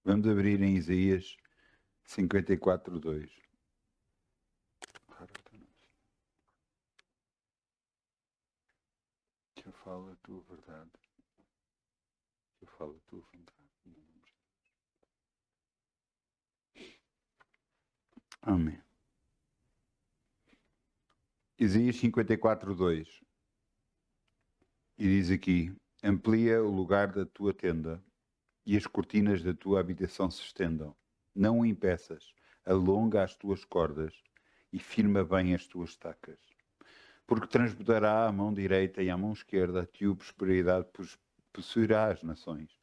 Vamos abrir em Isaías 54:2. Que eu falo a tua verdade. Que eu falo a tua vontade. Amém. Isaías 54:2. E diz aqui: amplia o lugar da tua tenda e as cortinas da tua habitação se estendam. Não o impeças, alonga as tuas cordas e firma bem as tuas estacas. Porque transbordará a mão direita e a mão esquerda, a tua prosperidade possuirá as nações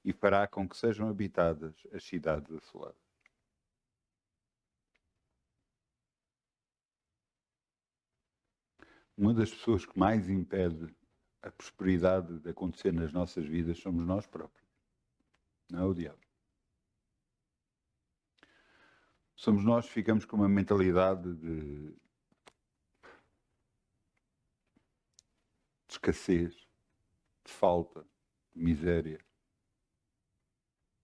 e fará com que sejam habitadas as cidades assoladas. Uma das pessoas que mais impede a prosperidade de acontecer nas nossas vidas somos nós próprios, não é o diabo. Somos nós que ficamos com uma mentalidade de escassez, de falta, de miséria.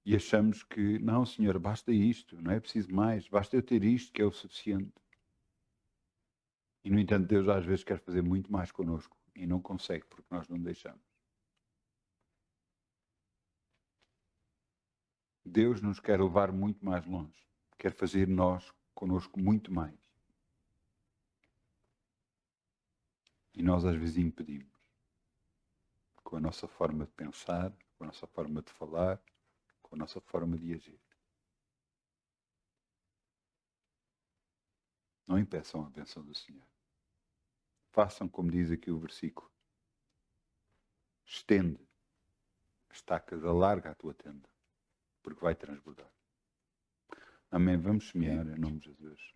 E achamos que, não, Senhor, basta isto, não é preciso mais, basta eu ter isto que é o suficiente. E, no entanto, Deus às vezes quer fazer muito mais connosco e não consegue porque nós não deixamos. Deus nos quer levar muito mais longe, quer fazer nós connosco muito mais. E nós às vezes impedimos, com a nossa forma de pensar, com a nossa forma de falar, com a nossa forma de agir. Não impeçam a bênção do Senhor. Façam como diz aqui o versículo. Estende as estacas, alarga a tua tenda, porque vai transbordar. Amém. Vamos semear em nome de Jesus.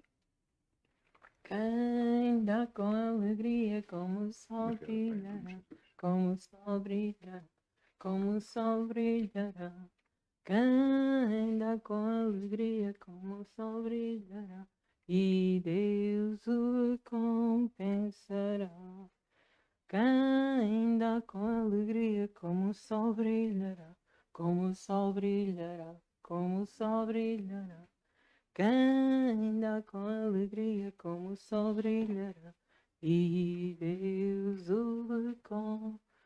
Quem dá com alegria como o sol brilhará, como o sol brilhará, como o sol brilhará. Quem dá com alegria como o sol brilhará, e Deus o compensará. Quem dá com alegria como o sol brilhará, como o sol brilhará, como o sol brilhará. Quem dá com alegria como o sol brilhará, e Deus o compensará.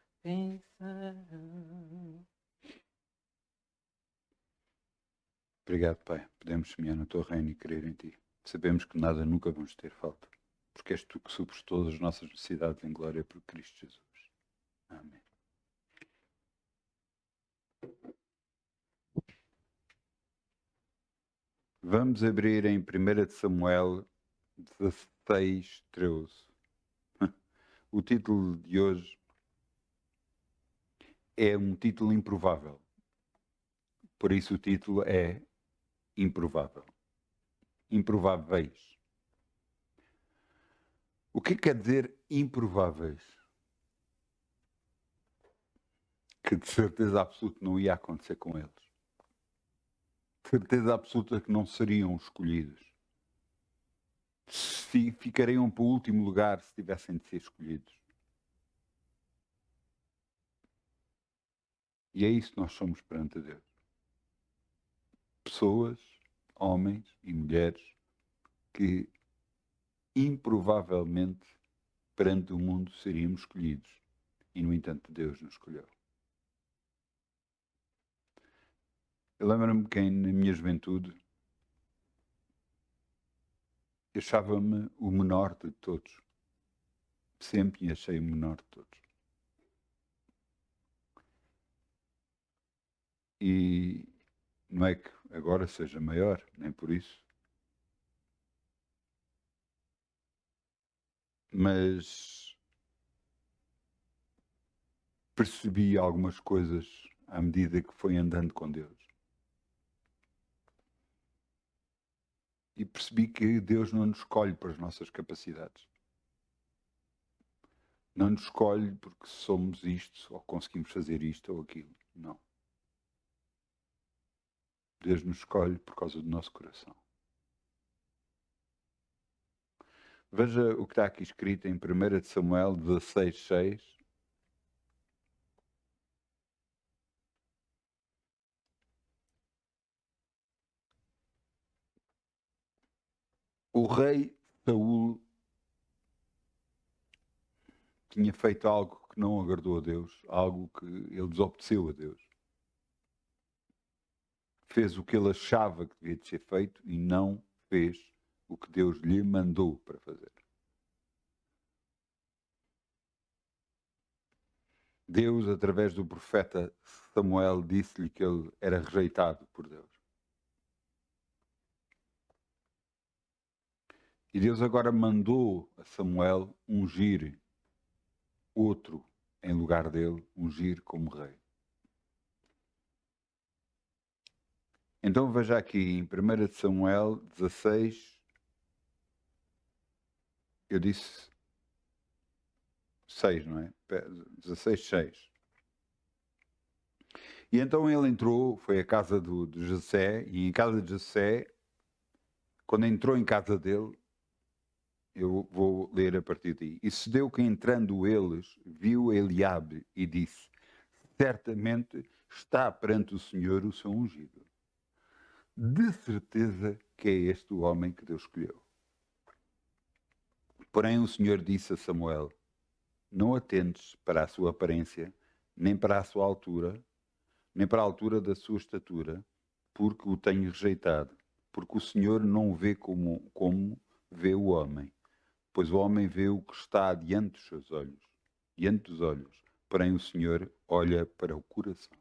Obrigado, Pai. Podemos semear no teu reino e crer em ti. Sabemos que nada nunca vamos ter falta, porque és tu que supres todas as nossas necessidades em glória por Cristo Jesus. Amém. Vamos abrir em 1 Samuel 16:13. O título de hoje é um título improvável. Por isso o título é Improvável. Improváveis. O que quer dizer improváveis? Que de certeza absoluta não ia acontecer com eles. De certeza absoluta que não seriam escolhidos. Se ficariam para o último lugar se tivessem de ser escolhidos. E é isso que nós somos perante Deus. Pessoas, homens e mulheres que improvavelmente perante o mundo seríamos escolhidos. E, no entanto, Deus nos escolheu. Eu lembro-me que na minha juventude achava-me o menor de todos. Sempre me achei o menor de todos. E não é que agora seja maior, nem por isso. Mas percebi algumas coisas à medida que fui andando com Deus. E percebi que Deus não nos escolhe para as nossas capacidades. Não nos escolhe porque somos isto, ou conseguimos fazer isto ou aquilo. Não. Deus nos escolhe por causa do nosso coração. Veja o que está aqui escrito em 1 Samuel 16:6. O rei Saul tinha feito algo que não agradou a Deus, algo que ele desobedeceu a Deus. Fez o que ele achava que devia de ser feito e não fez o que Deus lhe mandou para fazer. Deus, através do profeta Samuel, disse-lhe que ele era rejeitado por Deus. E Deus agora mandou a Samuel ungir outro em lugar dele, ungir como rei. Então veja aqui em 1 Samuel 16, eu disse 6, não é? 16, 6. E então ele entrou, foi à casa de Jessé, e em casa de Jessé, quando entrou em casa dele, eu vou ler a partir daí. E sucedeu que entrando eles, viu Eliabe e disse: certamente está perante o Senhor o seu ungido. De certeza que é este o homem que Deus escolheu. Porém o Senhor disse a Samuel: não atentes para a sua aparência, nem para a sua altura, nem para a altura da sua estatura, porque o tenho rejeitado. Porque o Senhor não o vê como vê o homem, pois o homem vê o que está diante dos seus olhos, diante dos olhos. Porém o Senhor olha para o coração.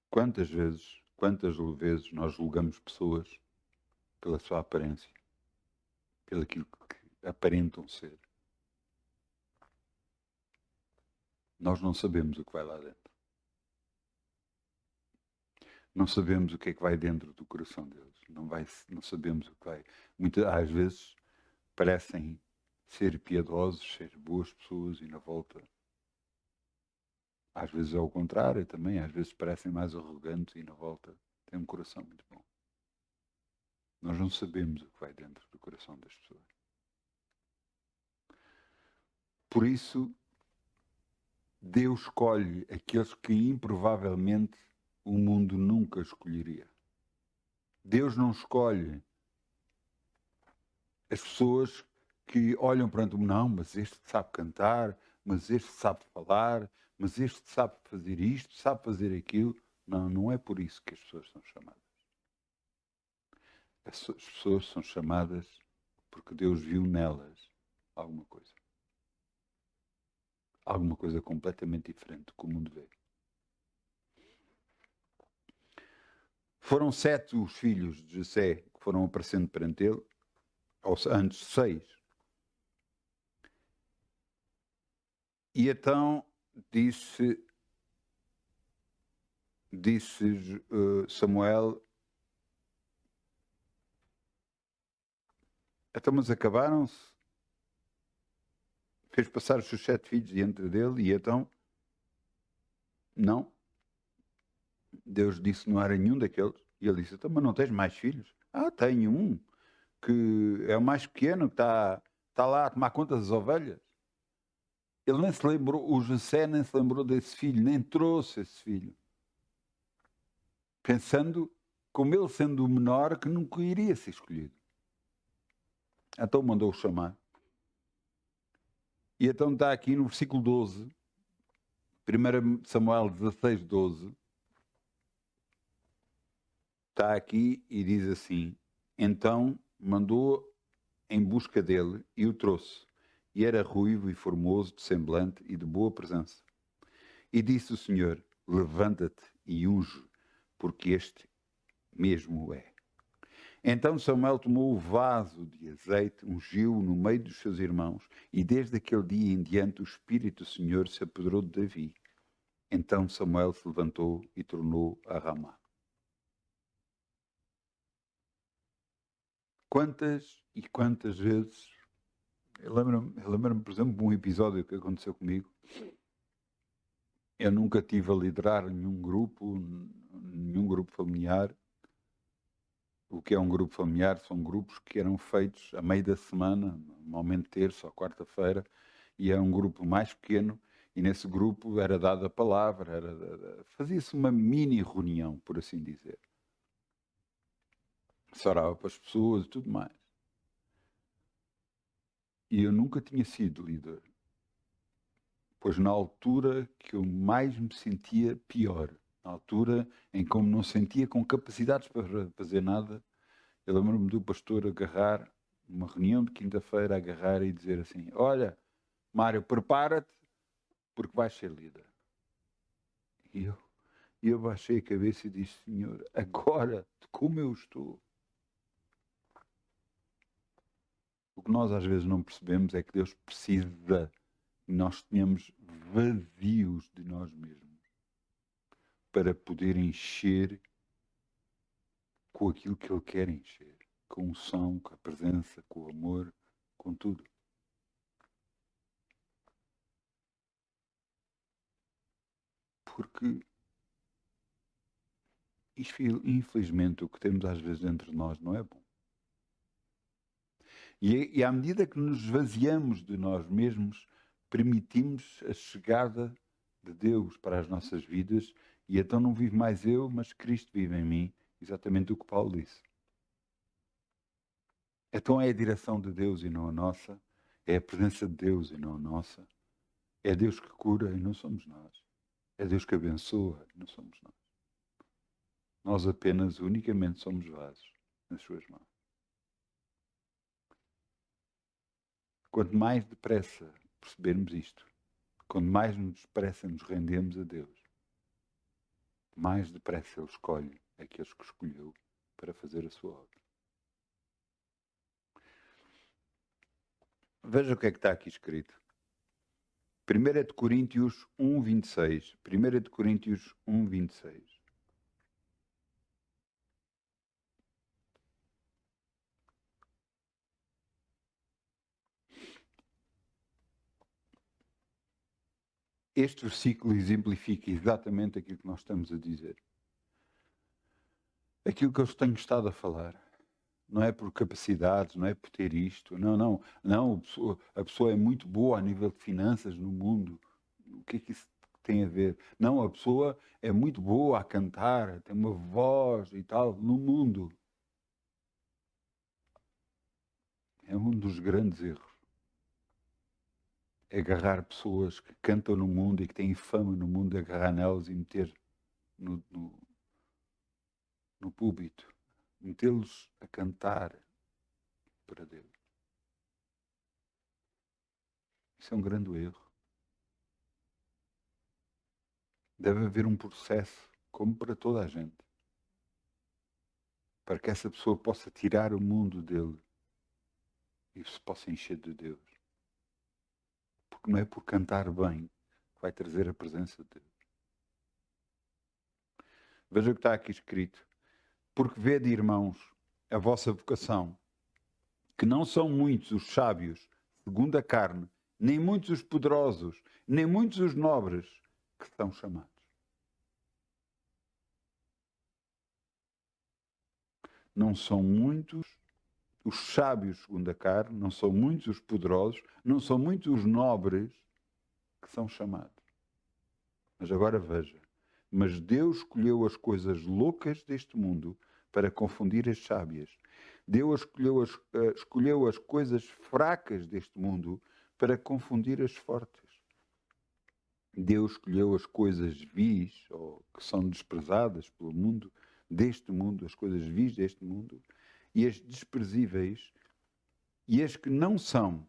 Quantas vezes nós julgamos pessoas pela sua aparência, pelo aquilo que aparentam ser. Nós não sabemos o que vai lá dentro. Não sabemos o que é que vai dentro do coração deles. Não sabemos o que vai. Às vezes parecem ser piedosos, ser boas pessoas e na volta. Às vezes é o contrário também. Às vezes parecem mais arrogantes e na volta têm um coração muito bom. Nós não sabemos o que vai dentro do coração das pessoas. Por isso, Deus escolhe aqueles que improvavelmente o mundo nunca escolheria. Deus não escolhe as pessoas que olham para o não, mas este sabe cantar, mas este sabe falar, mas este sabe fazer isto, sabe fazer aquilo. Não, não é por isso que as pessoas são chamadas. As pessoas são chamadas porque Deus viu nelas alguma coisa. Alguma coisa completamente diferente do que o mundo vê. Foram 7 os filhos de Jessé que foram aparecendo perante ele, ou antes 6. E então disse Samuel: então, mas acabaram-se? Fez passar os seus 7 filhos diante dele e então? Não. Deus disse: não era nenhum daqueles. E ele disse: então, mas não tens mais filhos? Ah, tenho um, que é o mais pequeno, que está lá a tomar conta das ovelhas. Ele nem se lembrou, o Jessé nem se lembrou desse filho, nem trouxe esse filho. Pensando, como ele sendo o menor, que nunca iria ser escolhido. Então mandou-o chamar. E então está aqui no versículo 12, 1 Samuel 16, 12. Está aqui e diz assim: então mandou em busca dele e o trouxe. E era ruivo e formoso de semblante e de boa presença. E disse o Senhor: levanta-te e unge, porque este mesmo é. Então Samuel tomou o vaso de azeite, ungiu no meio dos seus irmãos, e desde aquele dia em diante o Espírito do Senhor se apoderou de Davi. Então Samuel se levantou e tornou a Ramá. Quantas e quantas vezes, eu lembro-me, por exemplo, de um episódio que aconteceu comigo. Eu nunca tive a liderar nenhum grupo familiar. O que é um grupo familiar? São grupos que eram feitos a meio da semana, normalmente terça ou quarta-feira, e é um grupo mais pequeno, e nesse grupo era dada a palavra, fazia-se uma mini reunião, por assim dizer. se orava para as pessoas e tudo mais. E eu nunca tinha sido líder. Pois na altura que eu mais me sentia pior, na altura em que eu não sentia com capacidades para fazer nada, eu lembro-me do pastor agarrar, numa reunião de quinta-feira, agarrar e dizer assim: olha, Mário, prepara-te, porque vais ser líder. E eu baixei a cabeça e disse: Senhor, agora, como eu estou? O que nós às vezes não percebemos é que Deus precisa que nós tenhamos vazios de nós mesmos para poder encher com aquilo que Ele quer encher, com a unção, com a presença, com o amor, com tudo. Porque, infelizmente, o que temos às vezes entre nós não é bom. E à medida que nos esvaziamos de nós mesmos, permitimos a chegada de Deus para as nossas vidas, e então não vivo mais eu, mas Cristo vive em mim, exatamente o que Paulo disse. Então é a direção de Deus e não a nossa, é a presença de Deus e não a nossa, é Deus que cura e não somos nós, é Deus que abençoa e não somos nós. Nós apenas, unicamente, somos vasos nas suas mãos. Quanto mais depressa percebermos isto, quanto mais depressa nos rendemos a Deus, mais depressa Ele escolhe aqueles que escolheu para fazer a sua obra. Veja o que é que está aqui escrito. 1 de Coríntios 1, 26. 1 de Coríntios 1, 26. Este versículo exemplifica exatamente aquilo que nós estamos a dizer. Aquilo que eu tenho estado a falar. Não é por capacidades, não é por ter isto. Não. A pessoa é muito boa a nível de finanças no mundo. O que é que isso tem a ver? Não, a pessoa é muito boa a cantar, tem uma voz e tal, no mundo. É um dos grandes erros. É agarrar pessoas que cantam no mundo e que têm fama no mundo, agarrar nelas e meter no púlpito. Metê-los a cantar para Deus. Isso é um grande erro. Deve haver um processo, como para toda a gente, para que essa pessoa possa tirar o mundo dele e se possa encher de Deus. Porque não é por cantar bem que vai trazer a presença de Deus. Veja o que está aqui escrito. Porque vede, irmãos, a vossa vocação, que não são muitos os sábios, segundo a carne, nem muitos os poderosos, nem muitos os nobres que são chamados. Não são muitos os sábios segundo a carne, não são muitos os poderosos, não são muitos os nobres que são chamados. Mas agora veja, mas Deus escolheu as coisas loucas deste mundo para confundir as sábias. Deus escolheu as coisas fracas deste mundo para confundir as fortes. Deus escolheu as coisas vis, ou que são desprezadas pelo mundo, deste mundo, as coisas vis deste mundo, e as desprezíveis, e as que não são,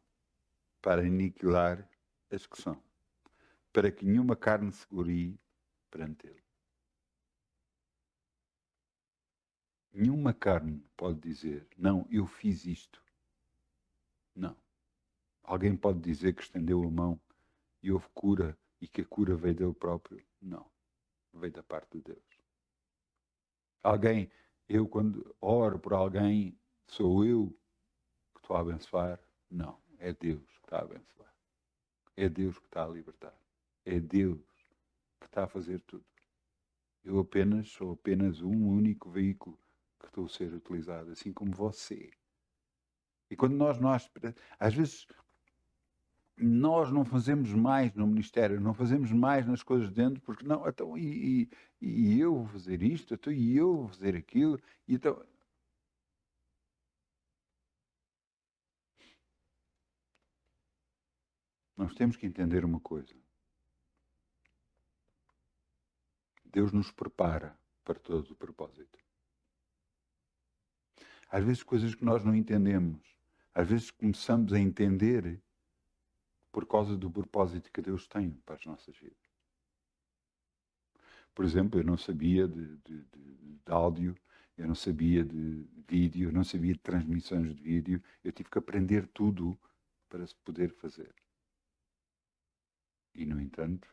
para aniquilar as que são, para que nenhuma carne se glorie perante ele. Nenhuma carne pode dizer, não, eu fiz isto. Não. Alguém pode dizer que estendeu a mão e houve cura e que a cura veio dele próprio? Não. Veio da parte de Deus. Eu quando oro por alguém, sou eu que estou a abençoar? Não. É Deus que está a abençoar. É Deus que está a libertar. É Deus que está a fazer tudo. Eu sou apenas um único veículo que estou a ser utilizado, assim como você. E quando nós às vezes, nós não fazemos mais no ministério, não fazemos mais nas coisas de dentro, porque não, então, e eu vou fazer isto, então, e eu vou fazer aquilo, e então, Nós temos que entender uma coisa. Deus nos prepara para todo o propósito. Às vezes coisas que nós não entendemos, às vezes começamos a entender por causa do propósito que Deus tem para as nossas vidas. Por exemplo, eu não sabia de áudio, eu não sabia de vídeo, eu não sabia de transmissões de vídeo, eu tive que aprender tudo para se poder fazer. E, no entanto,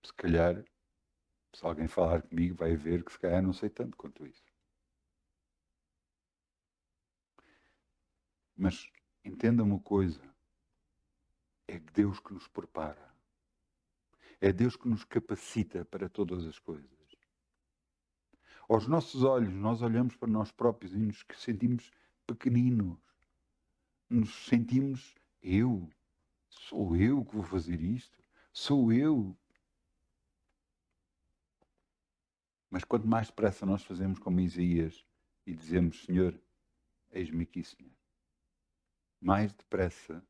se calhar, se alguém falar comigo, vai ver que se calhar não sei tanto quanto isso. Mas entenda uma coisa, é Deus que nos prepara. É Deus que nos capacita para todas as coisas. Aos nossos olhos, nós olhamos para nós próprios e nos sentimos pequeninos. Nos sentimos, sou eu que vou fazer isto, sou eu. Mas quanto mais depressa nós fazemos como Isaías e dizemos, Senhor, eis-me aqui, Senhor. Mais depressa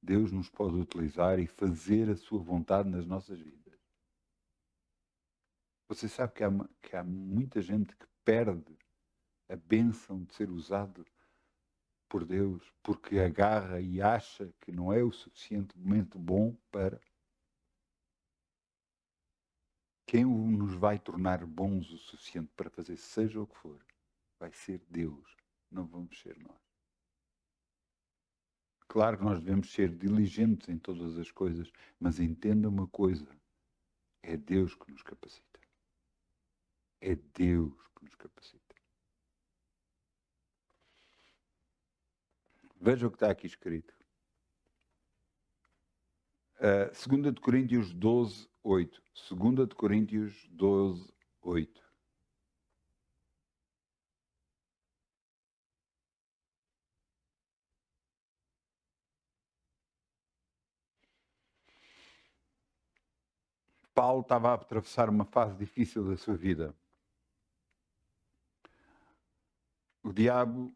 Deus nos pode utilizar e fazer a sua vontade nas nossas vidas. Você sabe que há muita gente que perde a bênção de ser usado por Deus porque agarra e acha que não é o suficientemente bom para. Quem nos vai tornar bons o suficiente para fazer seja o que for, vai ser Deus, não vamos ser nós. Claro que nós devemos ser diligentes em todas as coisas, mas entenda uma coisa, é Deus que nos capacita. É Deus que nos capacita. Veja o que está aqui escrito. 2 de Coríntios 12, 8. 2 de Coríntios 12, 8. Paulo estava a atravessar uma fase difícil da sua vida. O diabo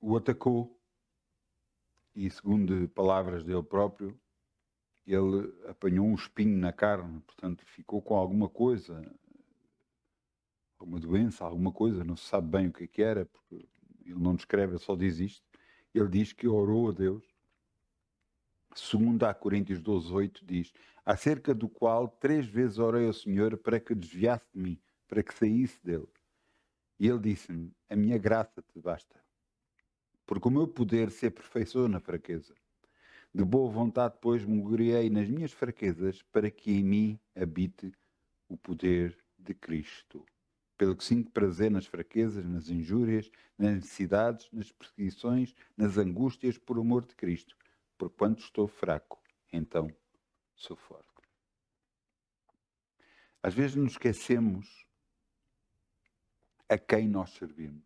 o atacou e, segundo palavras dele próprio, ele apanhou um espinho na carne, portanto ficou com alguma coisa, alguma doença, alguma coisa, não se sabe bem o que era, porque ele não descreve, ele só diz isto. Ele diz que orou a Deus. Segundo a Coríntios 12, 8 diz, acerca do qual 3 vezes orei ao Senhor para que desviasse de mim, para que saísse dele. E ele disse-me, a minha graça te basta, porque o meu poder se aperfeiçoa na fraqueza. De boa vontade, pois, me gloriei nas minhas fraquezas, para que em mim habite o poder de Cristo. Pelo que sinto prazer nas fraquezas, nas injúrias, nas necessidades, nas perseguições, nas angústias, por amor de Cristo. Porquanto estou fraco, então sou forte. Às vezes nos esquecemos a quem nós servimos.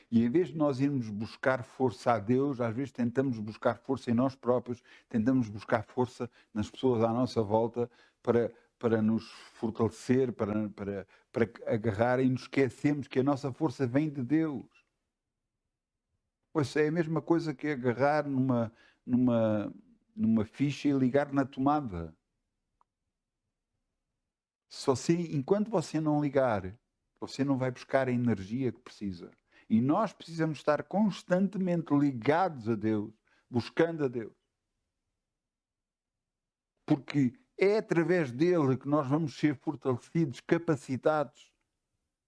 E em vez de nós irmos buscar força a Deus, às vezes tentamos buscar força em nós próprios, tentamos buscar força nas pessoas à nossa volta para nos fortalecer, para agarrar, e nos esquecemos que a nossa força vem de Deus. Pois é a mesma coisa que agarrar numa ficha e ligar na tomada. Enquanto você não ligar, você não vai buscar a energia que precisa. E nós precisamos estar constantemente ligados a Deus, buscando a Deus. Porque é através dele que nós vamos ser fortalecidos, capacitados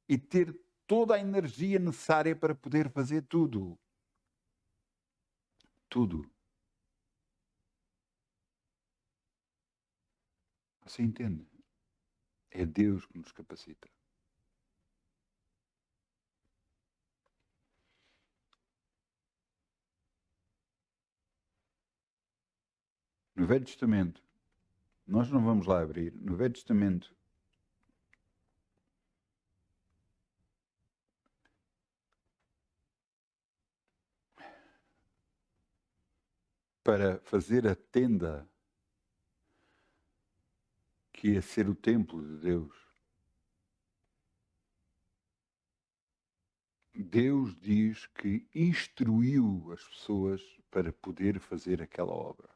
e ter toda a energia necessária para poder fazer tudo. Tudo. Você entende? É Deus que nos capacita. No Velho Testamento, nós não vamos lá abrir, no Velho Testamento, para fazer a tenda que ia ser o templo de Deus, Deus diz que instruiu as pessoas para poder fazer aquela obra.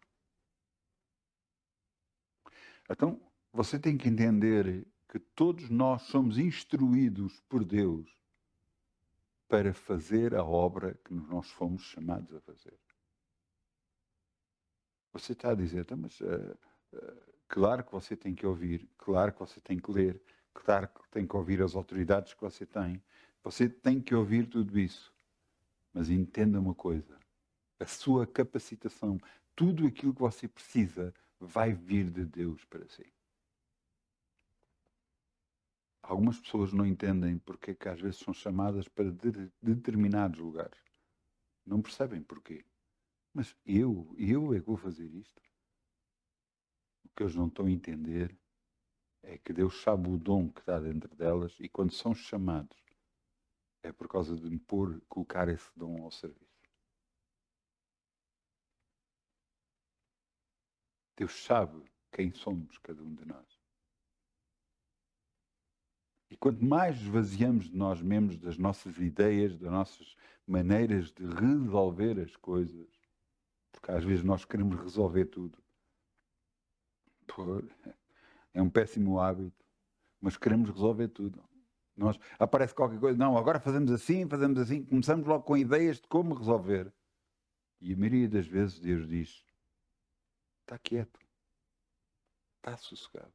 Então, você tem que entender que todos nós somos instruídos por Deus para fazer a obra que nós fomos chamados a fazer. Você está a dizer, então, mas claro que você tem que ouvir, claro que você tem que ler, claro que tem que ouvir as autoridades que você tem que ouvir tudo isso. Mas entenda uma coisa, a sua capacitação, tudo aquilo que você precisa, vai vir de Deus para si. Algumas pessoas não entendem porque é que às vezes são chamadas para determinados lugares. Não percebem porquê. Mas eu é que vou fazer isto? O que eles não estão a entender é que Deus sabe o dom que está dentro delas e quando são chamados é por causa de me colocar esse dom ao serviço. Deus sabe quem somos, cada um de nós. E quanto mais esvaziamos de nós mesmos, das nossas ideias, das nossas maneiras de resolver as coisas, porque às vezes nós queremos resolver tudo. É um péssimo hábito, mas queremos resolver tudo. Aparece qualquer coisa, não, agora fazemos assim, começamos logo com ideias de como resolver. E a maioria das vezes Deus diz, está quieto, está sossegado.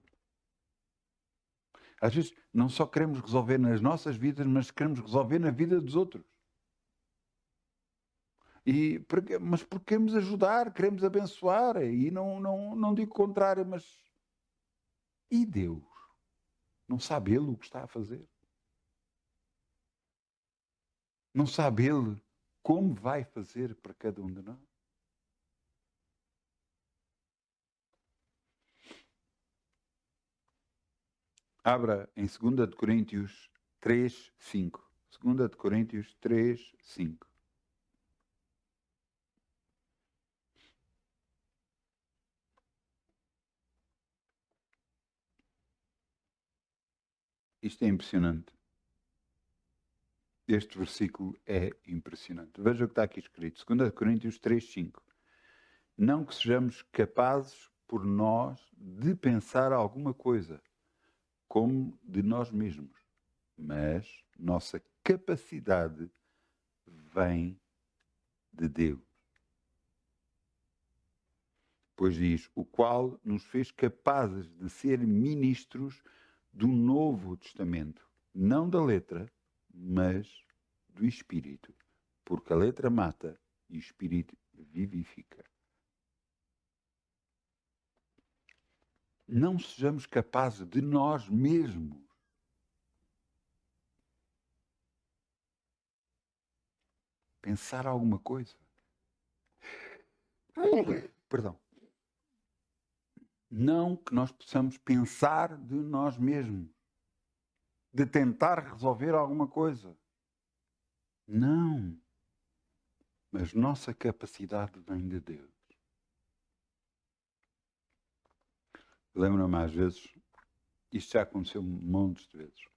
Às vezes não só queremos resolver nas nossas vidas, mas queremos resolver na vida dos outros. Mas porque queremos ajudar, queremos abençoar, e não digo contrário, mas e Deus? Não sabe Ele o que está a fazer? Não sabe Ele como vai fazer para cada um de nós? Abra em 2 de Coríntios 3, 5. 2 de Coríntios 3, 5. Isto é impressionante. Este versículo é impressionante. Veja o que está aqui escrito. 2 de Coríntios 3, 5. Não que sejamos capazes por nós de pensar alguma coisa, como de nós mesmos, mas nossa capacidade vem de Deus. Pois diz, o qual nos fez capazes de ser ministros do Novo Testamento, não da letra, mas do Espírito, porque a letra mata e o Espírito vivifica. Não sejamos capazes de nós mesmos pensar alguma coisa. Perdão. Não que nós possamos pensar de nós mesmos, de tentar resolver alguma coisa. Não. Mas nossa capacidade vem de Deus. Lembro-me às vezes, isto já aconteceu montes de vezes,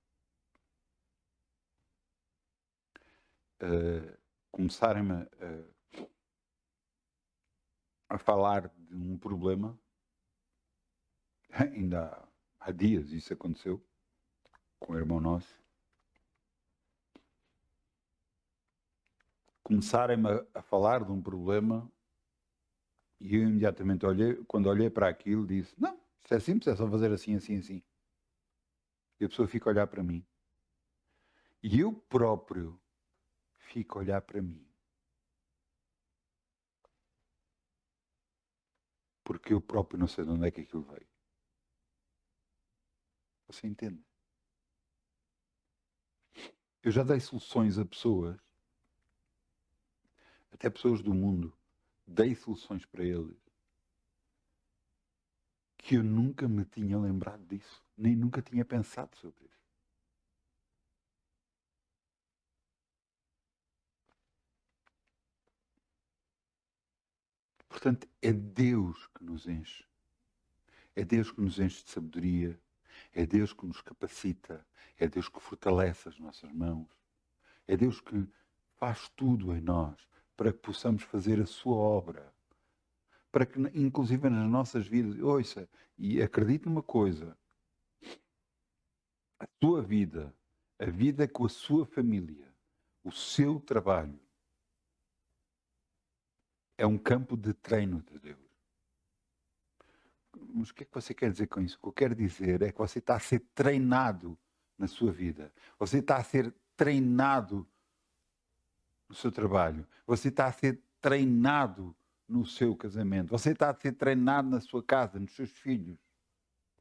começarem-me a falar de um problema, ainda há dias isso aconteceu, com o irmão nosso, começarem-me a falar de um problema e eu imediatamente quando olhei para aquilo, disse, não, isto é simples, é só fazer assim, assim, assim. E a pessoa fica a olhar para mim. E eu próprio fico a olhar para mim. Porque eu próprio não sei de onde é que aquilo veio. Você entende? Eu já dei soluções a pessoas, até pessoas do mundo, dei soluções para eles, que eu nunca me tinha lembrado disso, nem nunca tinha pensado sobre isso. Portanto, é Deus que nos enche. É Deus que nos enche de sabedoria. É Deus que nos capacita. É Deus que fortalece as nossas mãos. É Deus que faz tudo em nós para que possamos fazer a sua obra. Para que, inclusive nas nossas vidas, ouça, e acredite numa coisa, a sua vida, a vida com a sua família, o seu trabalho, é um campo de treino de Deus. Mas o que é que você quer dizer com isso? O que eu quero dizer é que você está a ser treinado na sua vida. Você está a ser treinado no seu trabalho. Você está a ser treinado no seu casamento. Você está a ser treinado na sua casa, nos seus filhos.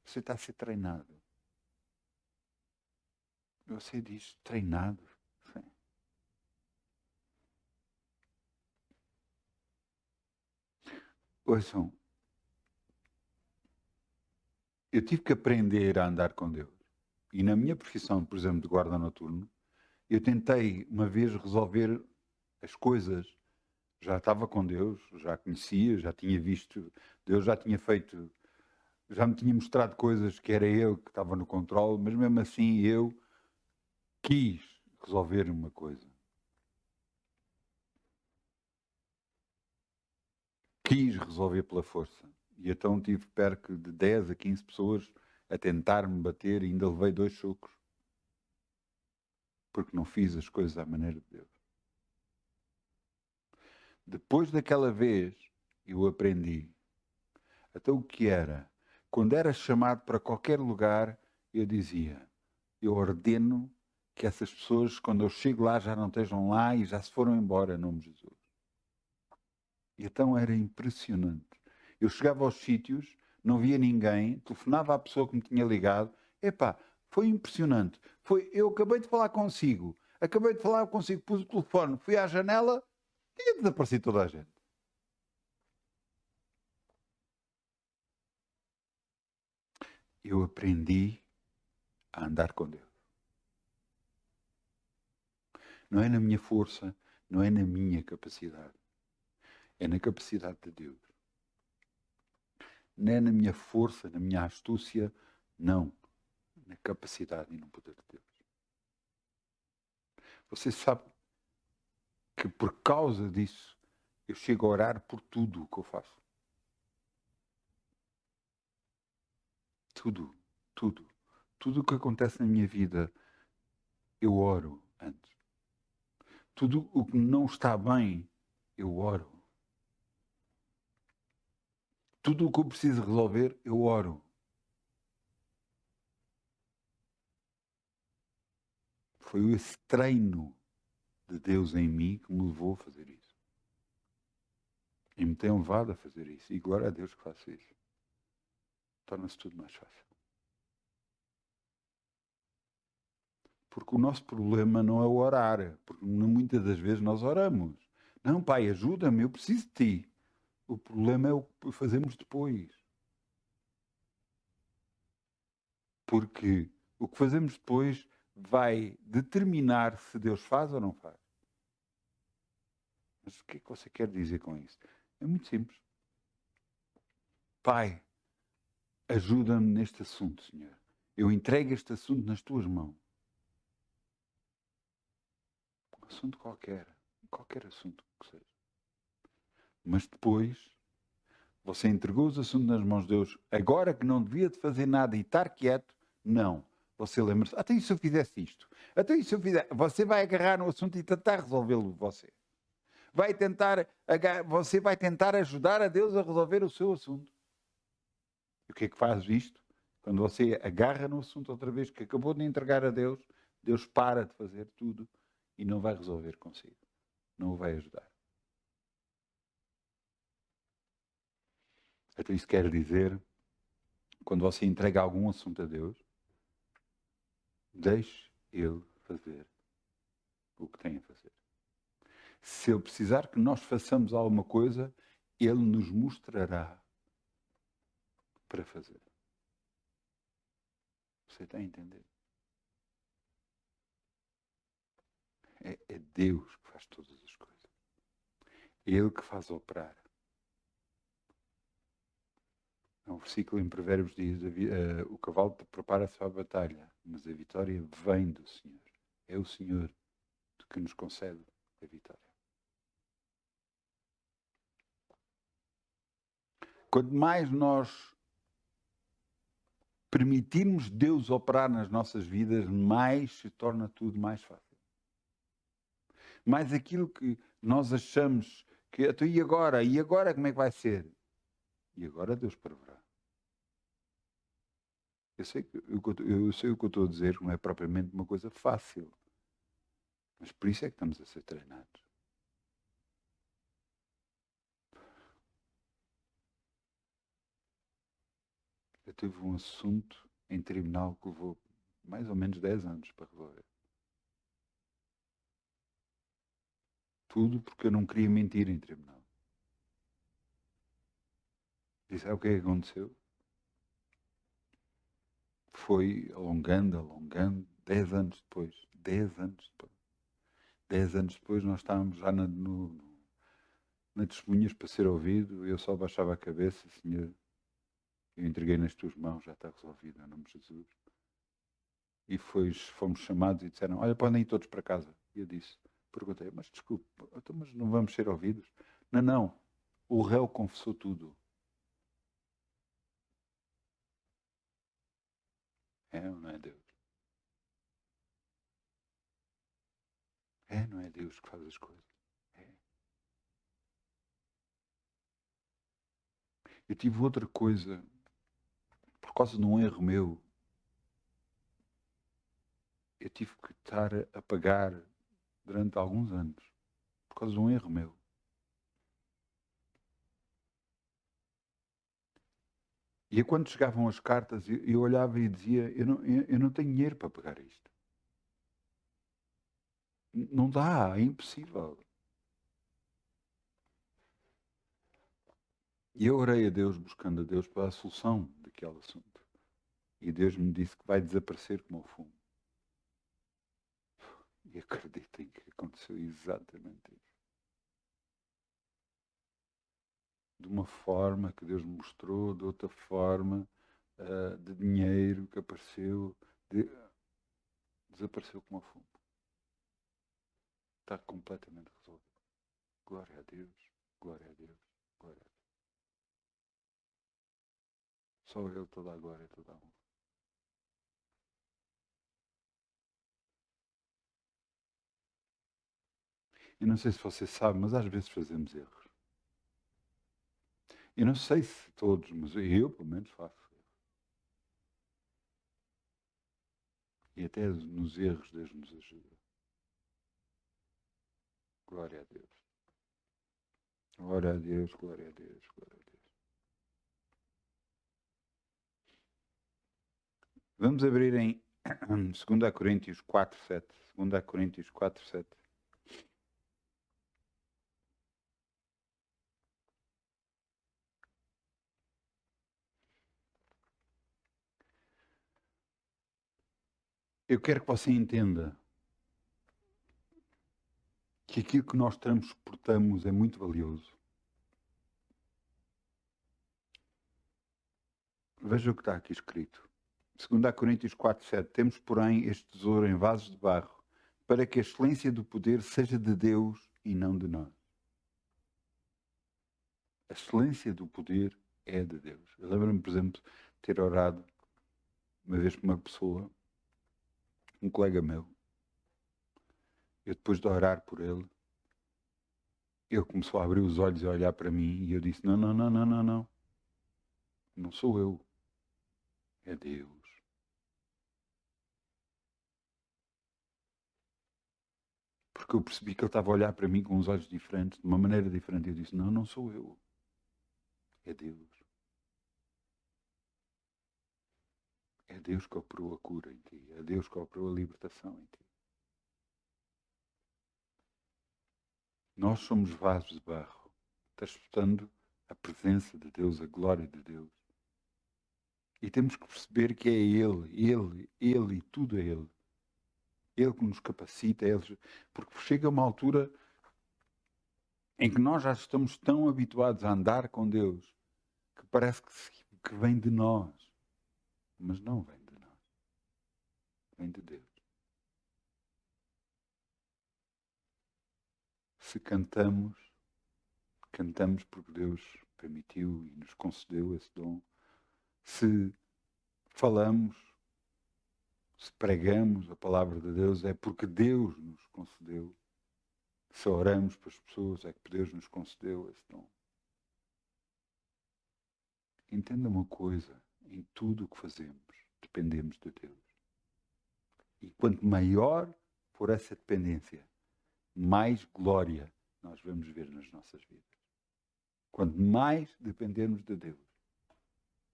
Você está a ser treinado. Você diz treinado. Sim. Ouçam, eu tive que aprender a andar com Deus. E na minha profissão, por exemplo, de guarda noturno, eu tentei uma vez resolver as coisas. Já estava com Deus, já conhecia, já tinha visto, Deus já tinha feito, já me tinha mostrado coisas que era eu que estava no controle, mas mesmo assim eu quis resolver uma coisa. Quis resolver pela força. E então tive perto de 10 a 15 pessoas a tentar-me bater e ainda levei 2 socos. Porque não fiz as coisas à maneira de Deus. Depois daquela vez, eu aprendi. Até o que era. Quando era chamado para qualquer lugar, eu dizia, eu ordeno que essas pessoas, quando eu chego lá, já não estejam lá e já se foram embora, em nome de Jesus. E então era impressionante. Eu chegava aos sítios, não via ninguém, telefonava à pessoa que me tinha ligado. Epá, foi impressionante. Eu acabei de falar consigo, pus o telefone, fui à janela, tinha desaparecido toda a gente. Eu aprendi a andar com Deus. Não é na minha força, não é na minha capacidade. É na capacidade de Deus. Não é na minha força, na minha astúcia, não. Na capacidade e no poder de Deus. Você sabe que por causa disso eu chego a orar por tudo o que eu faço. Tudo, tudo. Tudo o que acontece na minha vida, eu oro antes. Tudo o que não está bem, eu oro. Tudo o que eu preciso resolver, eu oro. Foi esse treino de Deus em mim que me levou a fazer isso. E me tem levado a fazer isso. E glória a Deus que faço isso. Torna-se tudo mais fácil. Porque o nosso problema não é o orar. Porque muitas das vezes nós oramos. Não, Pai, ajuda-me, eu preciso de ti. O problema é o que fazemos depois. Porque o que fazemos depois vai determinar se Deus faz ou não faz. Mas o que é que você quer dizer com isso? É muito simples. Pai, ajuda-me neste assunto, Senhor. Eu entrego este assunto nas tuas mãos. Um assunto qualquer assunto que seja. Mas depois, você entregou os assuntos nas mãos de Deus, agora que não devia de fazer nada e estar quieto, não. Você lembra-se, até e se eu fizesse isto? Até e se eu fizer? Você vai agarrar no assunto e tentar resolvê-lo você. Você vai tentar ajudar a Deus a resolver o seu assunto. E o que é que faz isto? Quando você agarra no assunto outra vez que acabou de entregar a Deus, Deus para de fazer tudo e não vai resolver consigo. Não o vai ajudar. Então isso quer dizer, quando você entrega algum assunto a Deus, deixe Ele fazer o que tem a fazer. Se Ele precisar que nós façamos alguma coisa, Ele nos mostrará para fazer. Você está a entender? É Deus que faz todas as coisas. É Ele que faz operar. Há um versículo em Provérbios diz, o cavalo prepara-se para a batalha, mas a vitória vem do Senhor. É o Senhor que nos concede a vitória. Quanto mais nós permitirmos Deus operar nas nossas vidas, mais se torna tudo mais fácil. Mais aquilo que nós achamos que, então, e agora? E agora como é que vai ser? E agora Deus proverá. Eu sei o que eu estou a dizer, não é propriamente uma coisa fácil. Mas por isso é que estamos a ser treinados. Eu tive um assunto em tribunal que levou mais ou menos 10 anos para resolver. Tudo porque eu não queria mentir em tribunal. E sabe o que é que aconteceu? Foi alongando, 10 anos depois. 10 anos depois. 10 anos depois nós estávamos já na testemunhas para ser ouvido. Eu só baixava a cabeça, Senhor, eu entreguei nas tuas mãos, já está resolvido, em nome de Jesus. E fomos chamados e disseram, olha, podem ir todos para casa. E eu perguntei, mas desculpe, mas não vamos ser ouvidos? Não, não, o réu confessou tudo. É ou não é Deus? É, não é Deus que faz as coisas? É. Eu tive outra coisa, por causa de um erro meu, eu tive que estar a pagar durante alguns anos, por causa de um erro meu. E quando chegavam as cartas, eu olhava e dizia, eu não tenho dinheiro para pagar isto. Não dá, é impossível. E eu orei a Deus, buscando a Deus para a solução daquele assunto. E Deus me disse que vai desaparecer como o fumo. E acreditem que aconteceu exatamente isso. De uma forma que Deus me mostrou, de outra forma, de dinheiro que apareceu, desapareceu como o fumo. Está completamente resolvido. Glória a Deus, glória a Deus, glória a Deus. Só Ele toda a glória e toda a honra. Eu não sei se você sabe, mas às vezes fazemos erros. Eu não sei se todos, mas eu pelo menos faço. E até nos erros Deus nos ajuda. Glória a Deus. Glória a Deus, glória a Deus, glória a Deus. Vamos abrir em 2 Coríntios 4:7. 2 Coríntios 4:7. Eu quero que você entenda que aquilo que nós transportamos é muito valioso. Veja o que está aqui escrito. 2 Coríntios 4:7. Temos, porém, este tesouro em vasos de barro, para que a excelência do poder seja de Deus e não de nós. A excelência do poder é de Deus. Eu lembro-me, por exemplo, de ter orado uma vez por uma pessoa, um colega meu. Eu depois de orar por ele, ele começou a abrir os olhos e a olhar para mim e eu disse, não, não, não, não, não, não. Não sou eu. É Deus. Porque eu percebi que ele estava a olhar para mim com uns olhos diferentes, de uma maneira diferente. Eu disse, não, não sou eu. É Deus. É Deus que operou a cura em ti. É Deus que operou a libertação em ti. Nós somos vasos de barro, transportando a presença de Deus, a glória de Deus. E temos que perceber que é Ele e tudo é Ele. Ele que nos capacita, porque chega uma altura em que nós já estamos tão habituados a andar com Deus que parece que vem de nós. Mas não vem de nós. Vem de Deus. Se cantamos, cantamos porque Deus permitiu e nos concedeu esse dom. Se falamos, se pregamos a palavra de Deus, é porque Deus nos concedeu. Se oramos para as pessoas, é que Deus nos concedeu esse dom. Entenda uma coisa, em tudo o que fazemos, dependemos de Deus. E quanto maior for essa dependência, mais glória nós vamos ver nas nossas vidas. Quanto mais dependermos de Deus,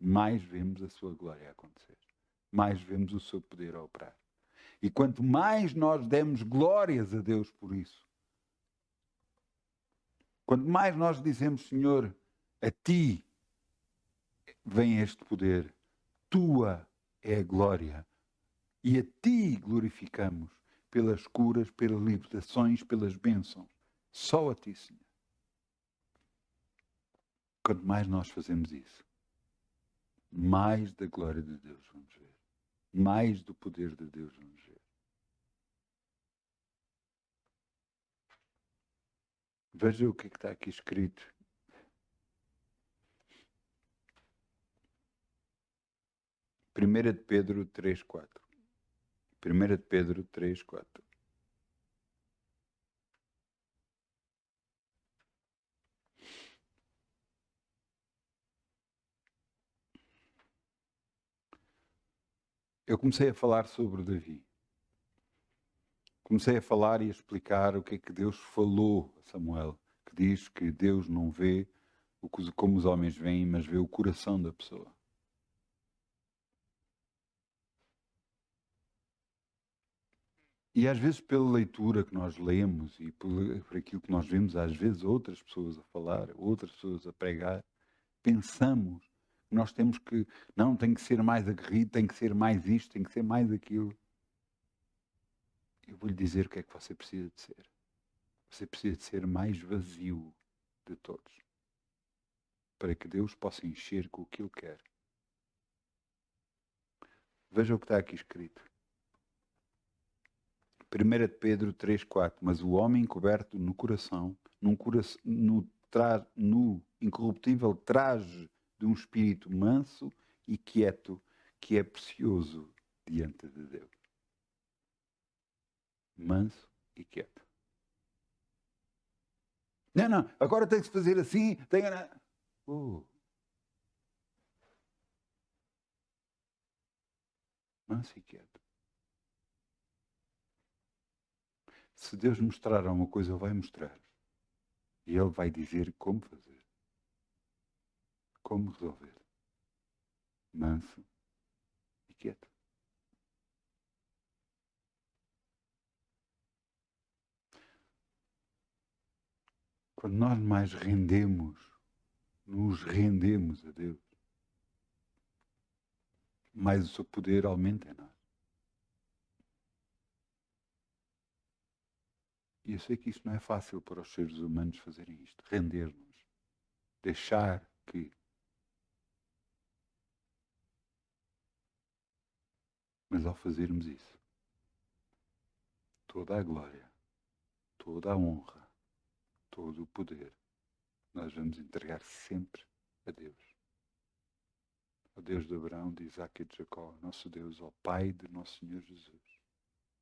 mais vemos a sua glória acontecer. Mais vemos o seu poder a operar. E quanto mais nós demos glórias a Deus por isso, quanto mais nós dizemos, Senhor, a Ti vem este poder, Tua é a glória, e a Ti glorificamos pelas curas, pelas libertações, pelas bênçãos. Só a Ti, Senhor. Quanto mais nós fazemos isso, mais da glória de Deus vamos ver. Mais do poder de Deus vamos ver. Veja o que está aqui escrito. Primeira de Pedro 3:4. Primeira de Pedro 3:4. Eu comecei a falar sobre Davi. Comecei a falar e a explicar o que é que Deus falou a Samuel, que diz que Deus não vê como os homens veem, mas vê o coração da pessoa. E às vezes pela leitura que nós lemos e por aquilo que nós vemos, às vezes outras pessoas a falar, outras pessoas a pregar, pensamos que nós temos que, não, tem que ser mais aguerrido, tem que ser mais isto, tem que ser mais aquilo. Eu vou-lhe dizer o que é que você precisa de ser. Você precisa de ser mais vazio de todos, para que Deus possa encher com o que Ele quer. Veja o que está aqui escrito. 1 de Pedro 3:4. Mas o homem coberto no coração, no incorruptível traje de um espírito manso e quieto, que é precioso diante de Deus. Manso e quieto. Não, agora tem que se fazer assim. Manso e quieto. Se Deus mostrar alguma coisa, Ele vai mostrar. E Ele vai dizer como fazer. Como resolver. Manso e quieto. Quando nós mais nos rendemos a Deus, mais o seu poder aumenta em nós. E eu sei que isto não é fácil para os seres humanos fazerem isto. Render-nos. Deixar que. Mas ao fazermos isso, toda a glória, toda a honra, todo o poder, nós vamos entregar sempre a Deus. Ao Deus de Abraão, de Isaac e de Jacó, nosso Deus, ao Pai de nosso Senhor Jesus,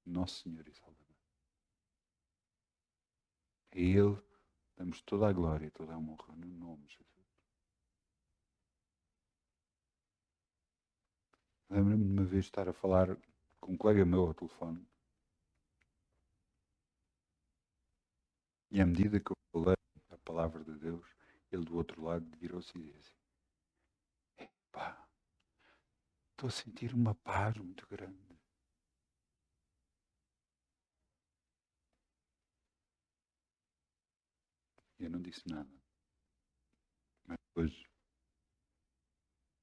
nosso Senhor e Salvador. A Ele damos toda a glória e toda a honra no nome de Jesus. Lembro-me de uma vez estar a falar com um colega meu ao telefone. E à medida que eu falei a palavra de Deus, ele do outro lado virou-se e disse: "Epá, estou a sentir uma paz muito grande." E eu não disse nada. Mas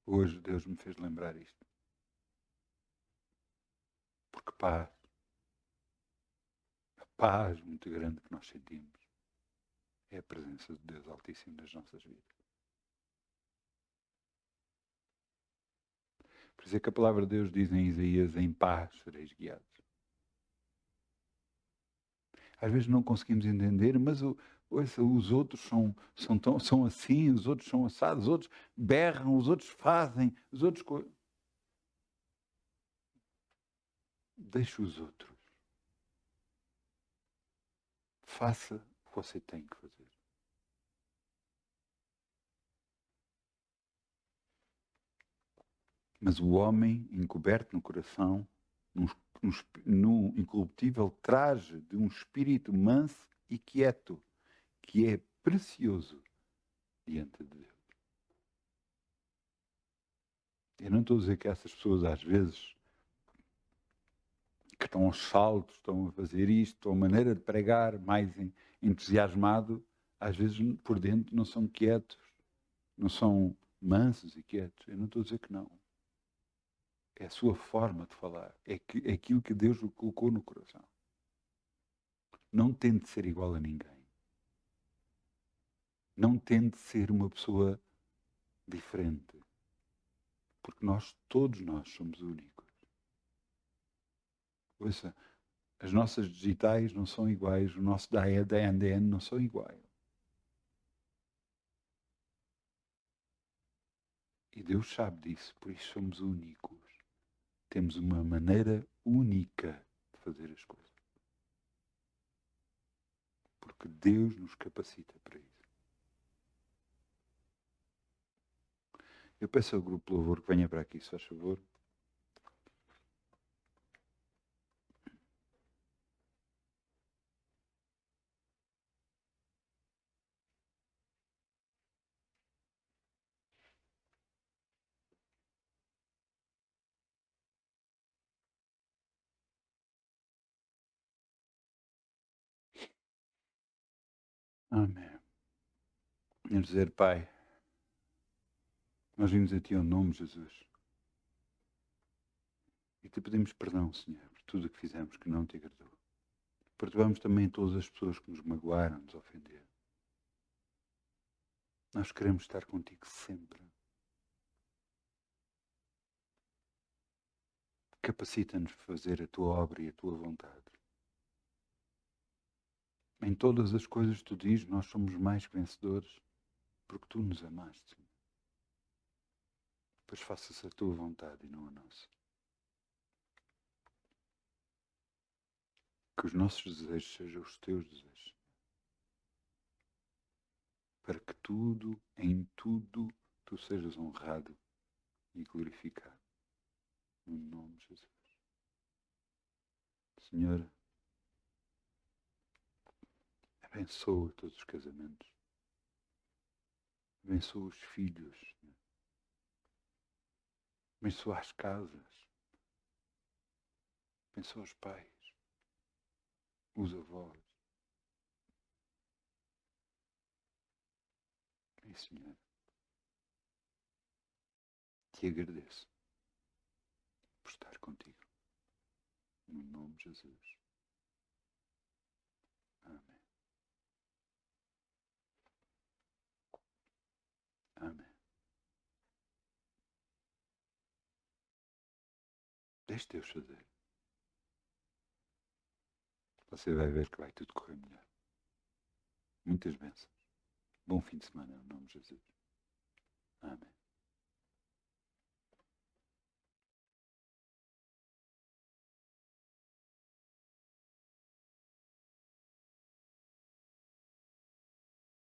hoje Deus me fez lembrar isto. Porque a paz muito grande que nós sentimos, é a presença de Deus Altíssimo nas nossas vidas. Por isso é que a palavra de Deus diz em Isaías: em paz sereis guiados. Às vezes não conseguimos entender, mas os outros são assim, os outros são assados, os outros berram, os outros fazem, os outros... Deixe os outros. Faça o que você tem que fazer. Mas o homem, encoberto no coração, num incorruptível traje de um espírito manso e quieto, que é precioso diante de Deus. Eu não estou a dizer que essas pessoas, às vezes, que estão aos saltos, estão a fazer isto, a maneira de pregar mais entusiasmado, às vezes por dentro não são quietos, não são mansos e quietos. Eu não estou a dizer que não. É a sua forma de falar. É aquilo que Deus lhe colocou no coração. Não tente ser igual a ninguém. Não tente ser uma pessoa diferente. Porque todos nós somos únicos. Ouça, as nossas digitais não são iguais, o nosso ADN não são iguais. E Deus sabe disso, por isso somos únicos. Temos uma maneira única de fazer as coisas. Porque Deus nos capacita para isso. Eu peço ao grupo Louvor que venha para aqui, se faz favor. Amém. Vamos dizer, Pai, nós vimos a Ti o nome, Jesus. E Te pedimos perdão, Senhor, por tudo o que fizemos que não Te agradou. Perdoamos também todas as pessoas que nos magoaram, nos ofenderam. Nós queremos estar contigo sempre. Capacita-nos a fazer a Tua obra e a Tua vontade. Em todas as coisas que Tu dizes, nós somos mais que vencedores, porque Tu nos amaste, Senhor. Pois faça-se a Tua vontade e não a nossa. Que os nossos desejos sejam os Teus desejos. Para que em tudo, Tu sejas honrado e glorificado. No nome de Jesus. Senhor, abençoa todos os casamentos. Abençoa os filhos. Abençoa as casas. Abençoa os pais. Os avós. E, Senhor, te agradeço por estar contigo. No nome de Jesus. Amém. Amém. Deixe Deus fazer. Você vai ver que vai tudo correr melhor. Muitas bênçãos. Bom fim de semana, no nome de Jesus. Amém.